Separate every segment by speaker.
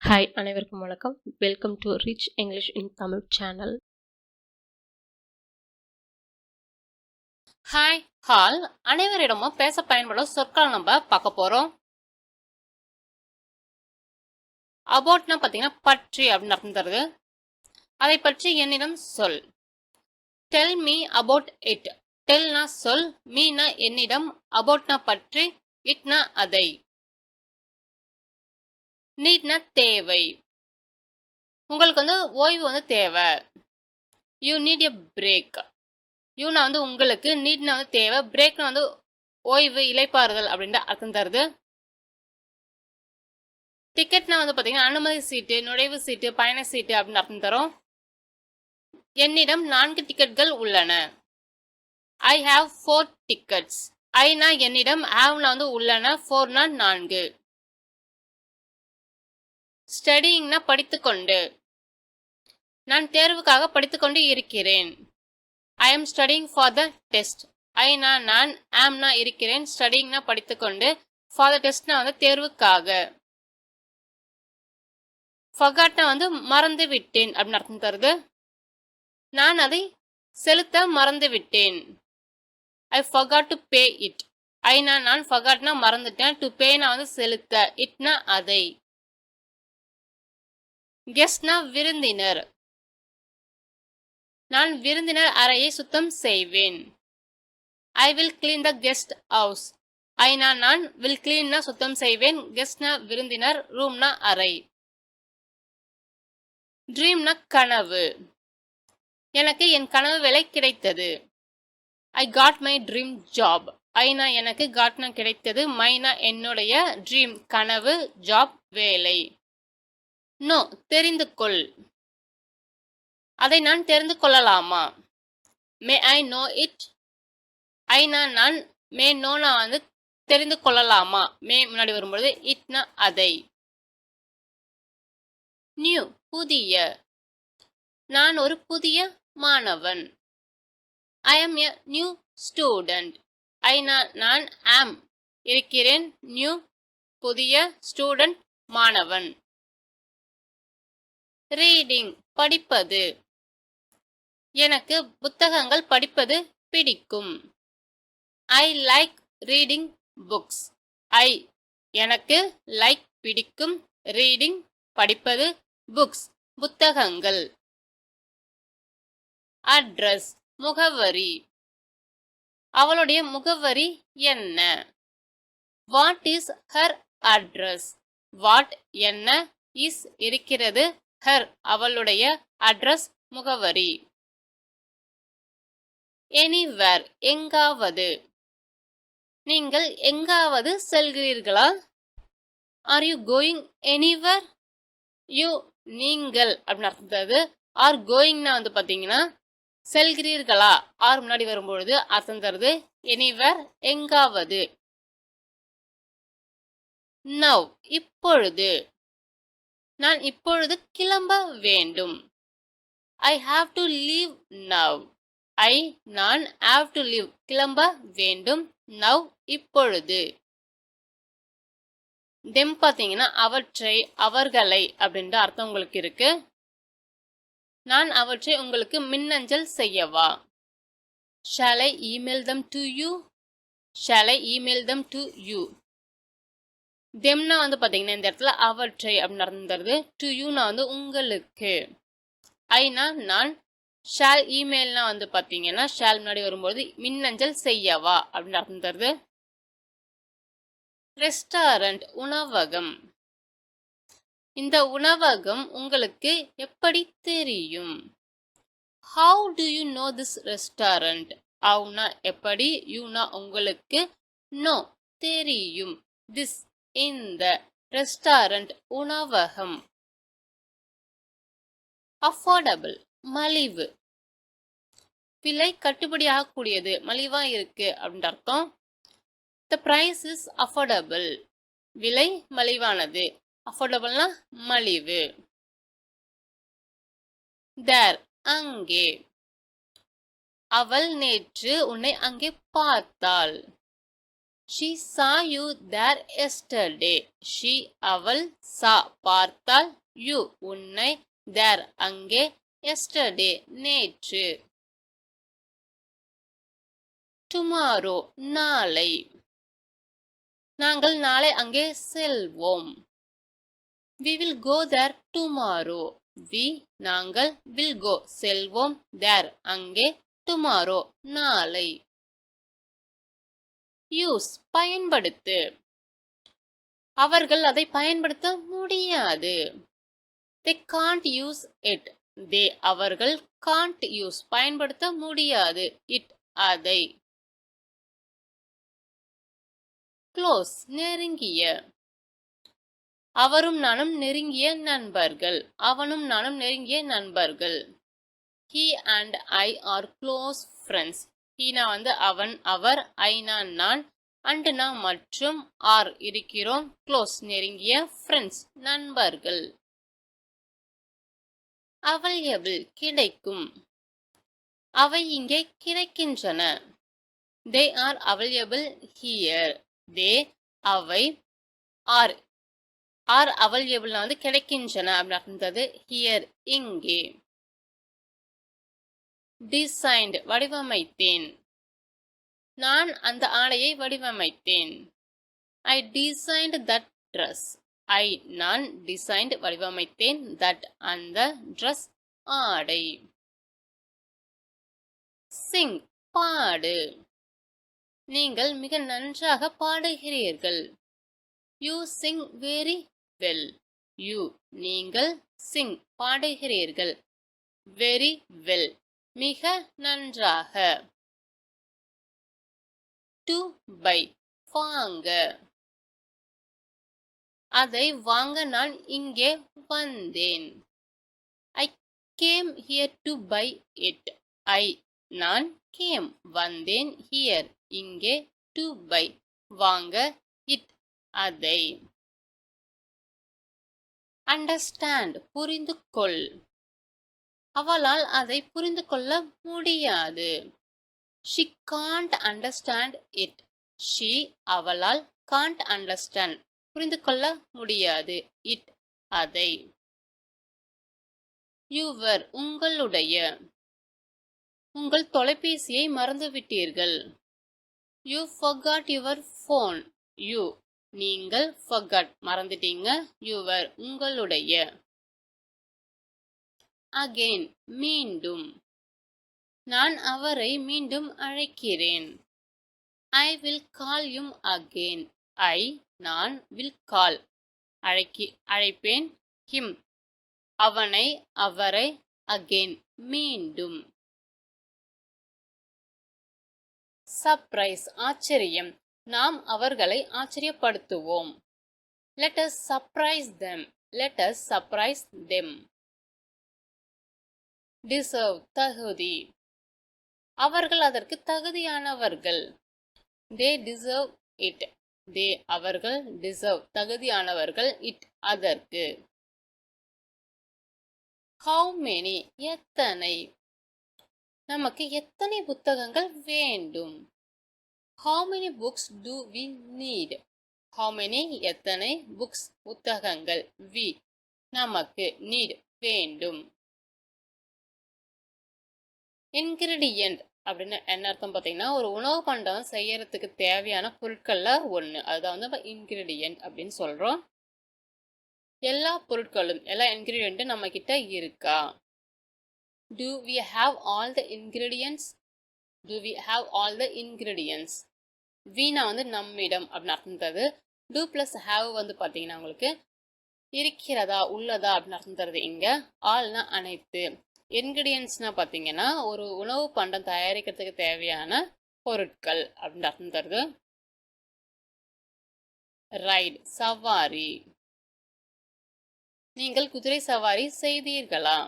Speaker 1: Hi அனைவருக்கும் வணக்கம். Welcome to rich English in Tamil channel.
Speaker 2: Hi hall அனைவரிடமும் பேச பயன்படும் சொற்கள் நம்ம பார்க்க போறோம். அபவுட்னா பார்த்தீங்கன்னா பற்றி அப்படின்னு அர்த்தம் தருது. அதை பற்றி என்னிடம் சொல். Tell me about it. டெல்னா சொல், மீனா என்னிடம், அபவுட்னா பற்றி, இட்னா அதை. நீட்னா தேவை. உங்களுக்கு ஓய்வு தேவை. You need a break. யூனா உங்களுக்கு, நீட்னா தேவை, பிரேக்னா ஓய்வு, இளைப்பாறுதல் அப்படின்ற அர்த்தம் தருது. டிக்கெட்னா பார்த்தீங்கன்னா அனுமதி சீட்டு, நுழைவு சீட்டு, பயண சீட்டு அப்படின்னு அர்த்தம் தரும். என்னிடம் 4 டிக்கெட்கள் உள்ளன. I have 4 tickets. ஐனா என்னிடம், ஹாவ்னா உள்ளன, 4னா 4. ஸ்டடியிங்னா படித்துக்கொண்டு. நான் தேர்வுக்காக படித்துக்கொண்டு இருக்கிறேன். I am studying for the test. ஐனா நான், ஆம்னா இருக்கிறேன், ஸ்டடிங்னா படித்துக்கொண்டு, ஃபார் த டெஸ்ட்னா தேர்வுக்காக. ஃபர்காட்னா மறந்து விட்டேன் அப்படின்னு அர்த்தம் தருது. நான் அதை செலுத்த மறந்து விட்டேன். ஐ forgot to pay it. Aina நான், forgotனா மறந்துட்டேன், to payனா செலுத்த, itனா அதை. கெஸ்ட்னா விருந்தினர். நான் விருந்தினர் அறையை சுத்தம் செய்வேன். ஐ will clean the guest house. Aina நான், will cleanனா சுத்தம் செய்வேன், கெஸ்ட்னா விருந்தினர், ரூம்னா அறை. ட்ரீம்னா கனவு. எனக்கு என் கனவு வேலை கிடைத்தது. I got my dream job. ஐனா எனக்கு, காட்னா கிடைத்தது, மைனா என்னுடைய, ட்ரீம் கனவு, ஜாப் வேலை. நோ தெரிந்து கொள். அதை நான் தெரிந்து கொள்ளலாமா. மே ஐ நோ இட். ஐனா நான், மே நோனா தெரிந்து கொள்ளலாமா, மே முன்னாடி வரும்பொழுது, இட்னா அதை. நியூ புதிய. நான் ஒரு புதிய மாணவன். ஐ am a new student. Aina நான், ஆம் இருக்கிறேன், நியூ புதிய, ஸ்டூடெண்ட் மாணவன். ரீடிங் படிப்பது. எனக்கு புத்தகங்கள் படிப்பது பிடிக்கும். I like reading books. I எனக்கு, லைக் பிடிக்கும், ரீடிங் படிப்பது, புக்ஸ் புத்தகங்கள். அட்ரஸ் முகவரி. அவளுடைய முகவரி என்ன. What is her address. What என்ன, இஸ் இருக்கிறது, ஹர் அவளுடைய, அட்ரஸ் முகவரி. எனிவேர் எங்காவது. நீங்கள் எங்காவது செல்கிறீர்களா. Are you going anywhere. You நீங்கள் அப்படின்னு அர்த்தம். ஆர் கோயிங்னா பார்த்தீங்கன்னா செல்கிறீர்களா, ஆர் முன்னாடி வரும்பொழுது அர்த்தம் தருது. எனிவேர் எங்காவது. நவ் இப்பொழுது. நான் இப்பொழுது கிளம்ப வேண்டும். I have to leave now. I நான், ஹாவ் டு லீவ் கிளம்ப வேண்டும், நவ் இப்பொழுது. தெம் பார்த்தீங்கன்னா அவற்றை, அவர்களை அப்படின்ற அர்த்தம் உங்களுக்கு இருக்கு. நான் அவற்றை உங்களுக்கு மின்னஞ்சல் செய்யவா. Shall I email them to you? Shall I email them to you? தெம்னா பார்த்தீங்கன்னா இந்த இடத்துல அவற்றை அப்படின்னு அர்த்தம் தருது. டு யூனா உங்களுக்கு. ஐனா நான், ஷால் இமெயில்னா பார்த்தீங்கன்னா ஷால் முன்னாடி வரும்போது மின்னஞ்சல் செய்யவா அப்படின்னு அர்த்தம் தருது. ரெஸ்டாரண்ட் உணவகம். இந்த உணவகம் உங்களுக்கு எப்படி தெரியும். How do you know this restaurant. ஹவுனா எப்படி, யூனா உங்களுக்கு, நோ தெரியும், திஸ் இந்த, ரெஸ்டாரண்ட் உணவகம். அஃபோர்டபுள் மலிவு. விலை கட்டுப்படியாகக்கூடியது, மலிவா இருக்கு அப்படின்ற அர்த்தம். The price is affordable. விலை மலிவானது. அஃபோர்டபுள்னா மலிவு. தேர் அங்கே. அவள் நேற்று உன்னை அங்கே பார்த்தாள். She saw you there yesterday. She அவள் saw பார்த்தால் you உன்னை there அங்கே yesterday நேற்று. Tomorrow நாளை. நாங்கள் நாளை அங்கே செல்வோம். We will go there tomorrow. We நாங்கள் will go செல்வோம் there அங்கே tomorrow நாளை. Use பயன்படுத்து. அவர்கள் அதை பயன்படுத்த முடியாது. They can't use it. They அவர்கள் can't use பயன்படுத்த முடியாது. It அதை. Close நெருங்கிய. அவரும் நானும் நெருங்கிய நண்பர்கள். அவனும் நானும் நெருங்கிய நண்பர்கள். He and I are close friends. He அவன் அவர், ஐனா நான், and நான் மற்றும் are இருக்கிறோம். Close நெருங்கிய friends நண்பர்கள். Available கிடைக்கும். அவை இங்கே கிடைக்கின்றன. They are available here. They அவை are available கிடைக்கின்றன அப்படின்றது here இங்கே. Designed வடிவமைத்தேன். நான் அந்த ஆடையை வடிவமைத்தேன். I designed that dress. நான் designed வடிவமைத்தேன் that அந்த dress ஆடை. Sing பாடு. நீங்கள் மிக நன்றாக பாடுகிறீர்கள். You sing very well. You நீங்கள் sing பாடுகிறீர்கள். Very well மிக நன்றாக. To buy வாங்க. அதை வாங்க நான் இங்கே வந்தேன். I came here to buy it. நான் came வந்தேன் here இங்கே to buy வாங்க it அதை. Understand புரிந்து கொள். அவளால் அதை புரிந்து கொள்ள முடியாது. She can't understand it. She அவளால் can't understand புரிந்து கொள்ள முடியாது. it அதை. Your உங்களுடைய. உங்கள் தொலைபேசியை மறந்துவிட்டீர்கள். You forgot your phone. You நீங்கள் forgot மறந்துட்டீங்க. Your உங்களுடைய. Again மீண்டும். நான் அவரை மீண்டும் அழைக்கிறேன். I will call him again. நான் will call அழைப்பேன் him அவனை அவரை again மீண்டும். Surprise ஆச்சரியம். நாம் அவர்களை ஆச்சரியப்படுத்துவோம். Let us surprise them. Let us surprise them. Deserve தகுதி. அவர்கள் அதற்கு தகுதியானவர்கள். They deserve it. They அவர்கள் deserve தகுதியானவர்கள் it அதற்கு. How many எத்தனை. நமக்கு எத்தனை புத்தகங்கள் வேண்டும். How many books do we need? How many எத்தனை books புத்தகங்கள் we நமக்கு need வேண்டும். Ingredient அப்படின்னு என்ன அர்த்தம் பார்த்தீங்கன்னா ஒரு உணவு பண்டம் செய்யறதுக்கு தேவையான பொருட்கள்ல ஒன்று. அதுதான் இன்கிரீடியன்ட் அப்படின்னு சொல்றோம். எல்லா பொருட்களும் எல்லா இன்கிரீடியன்ட்டும் நம்ம கிட்ட இருக்கா. Do we have all the ingredients? Do we have all the ingredients? வீணா நம்மிடம் அப்படின்னு அர்த்தம் தருது. Do plus have பார்த்தீங்கன்னா உங்களுக்கு இருக்கிறதா உள்ளதா அப்படின்னு அர்த்தம் தருது. இங்க ஆல்னா அனைத்து. இன்கிரீடியன்ட்ஸ்னா பார்த்தீங்கன்னா ஒரு உணவு பண்டம் தயாரிக்கிறதுக்கு தேவையான பொருட்கள் அப்படின்னு அர்த்தம் தருது. ரைட் சவாரி. நீங்கள் குதிரை சவாரி செய்தீர்களா.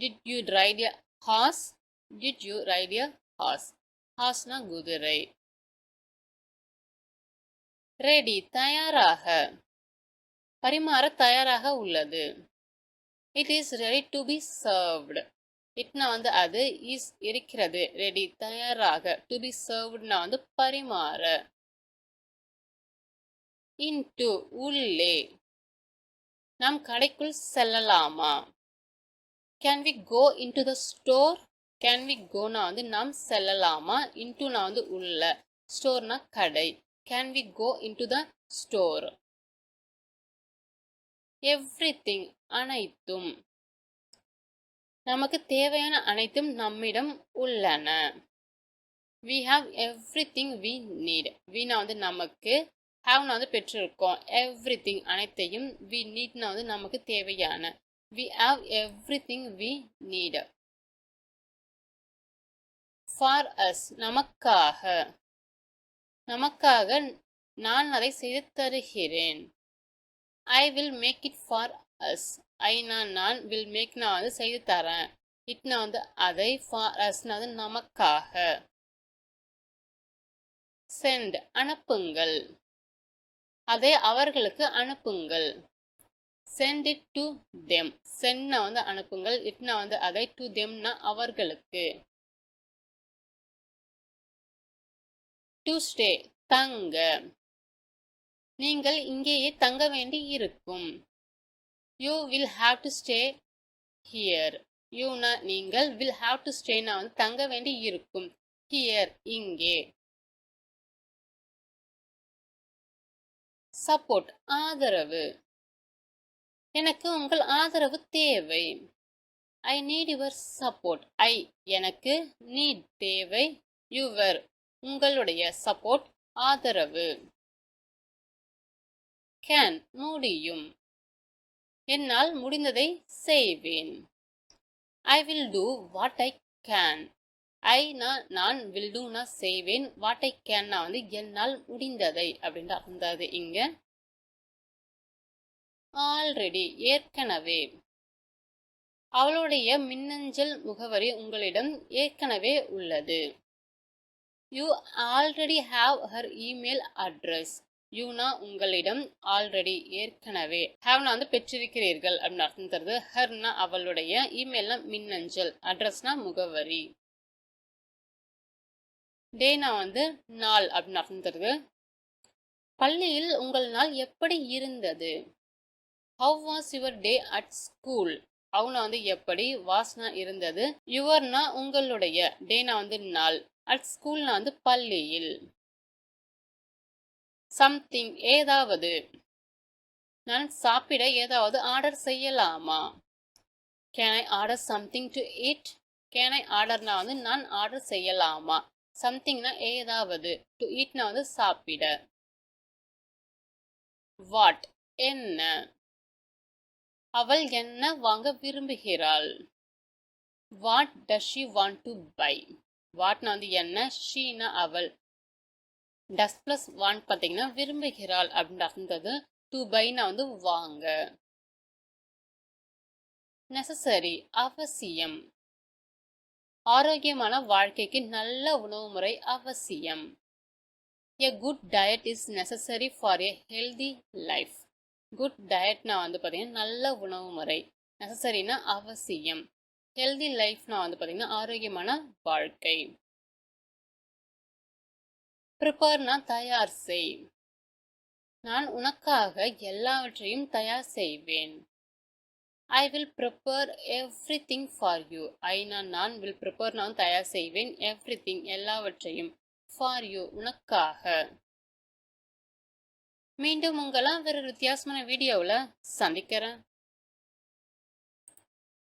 Speaker 2: Did you ride a horse? Did you ride a horse? Horseனா குதிரை. ரெடி தயாராக. பரிமாற தயாராக உள்ளது. It is ready to be served. இட்னா அது is இருக்கிறது. ரெடி தயாராக. To be servedனா பரிமாற. into உள்ளே. நாம் கடைக்குள் செல்லலாமா? Can we go into the store? Can we go னா வந்து நாம் செல்லலாமா? into னா வந்து உள்ள. store னா கடை. Can we go into the store? everything அனைத்தும். நமக்கு தேவையான அனைத்தும் நம்மிடம் உள்ளன. We have everything we need. we னா வந்து நமக்கு, have னா வந்து பெற்றிருக்கோம். everything அனைத்தையும், we need னா வந்து நமக்கு தேவையான. We have everything we need. For us நமக்காக. நமக்காக நான் அதை செய்து தருகிறேன். I will make it for us. I நான் will make நான் வந்து செய்து தரேன். it நான் வந்து அதை, for us நான் வந்து நமக்காக. send அனுப்புங்கள். அதை அவர்களுக்கு அனுப்புங்கள். send it to them. send னா வந்து அனுப்புங்கள். it னா வந்து அதை, to them னா அவர்களுக்கு. to stay தங்க. நீங்கள் இங்கேயே தங்க வேண்டி இருக்கும். you will have to stay here. you னா நீங்கள், will have to stay னா வந்து தங்க வேண்டி இருக்கும். here இங்கே. support ஆதரவு. எனக்கு உங்கள் ஆதரவு தேவை. I need your support. I எனக்கு, need தேவை, your உங்களுடைய, support ஆதரவு. can முடியும். என்னால் முடிந்ததை செய்வேன். I will do what I can. I நான் will do னா செய்வேன். what I can னா வந்து என்னால் முடிந்ததை அப்படின்ற அர்த்தம் இங்க. already ஏற்கனவே. அவளுடைய மின்னஞ்சல் முகவரி உங்களிடம் ஏற்கனவே உள்ளது. You already have her email address. you னா உங்களிடம், already ஏற்கனவே, have னா வந்து பெற்றிருக்கிறீர்கள் அப்படின்னு அர்த்தம் தருது. her னா அவளுடைய, email னா மின்னஞ்சல், address னா முகவரி. day னா வந்து நாள் அப்படின்னு அர்த்தம் தருது. பள்ளியில் உங்கள் நாள் எப்படி இருந்தது? how was your day at school? how னா வந்து எப்படி, was னா இருந்தது, your னா உங்களுடைய, day னா வந்து நாள், at school னா வந்து பள்ளியில். something ஏதாவது. நான் சாப்பிட ஏதாவது ஆர்டர் செய்யலாமா? can I order something to eat? can I order னா வந்து நான் ஆர்டர் செய்யலாமா. something னா ஏதாவது, to eat னா வந்து சாப்பிட. what என்ன. அவள் என்ன வாங்க விரும்புகிறாள்? what does she want to buy? what னா வந்து என்ன, she னா அவள், does plus want பார்த்தீங்கன்னா விரும்புகிறாள் அப்படின்னு அர்த்தம். to buy னா வந்து வாங்க. necessary அவசியம். ஆரோக்கியமான வாழ்க்கைக்கு நல்ல உணவு முறை அவசியம். a good diet is necessary for a healthy life. good diet னா வந்து பார்த்தீங்கன்னா நல்ல உணவு முறை, necessary-னா அவசியம், healthy life னா வந்து பார்த்தீங்கன்னா ஆரோக்கியமான வாழ்க்கை. prepare னா தயார் செய். நான் உனக்காக எல்லாவற்றையும் தயார் செய்வேன். I will prepare everything for you. I நான் will prepare நான் தயார் செய்வேன், everything எல்லாவற்றையும், for you உனக்காக. மீண்டும் உங்களை வேற வித்தியாசமான வீடியோவில் சந்திக்கிறேன்.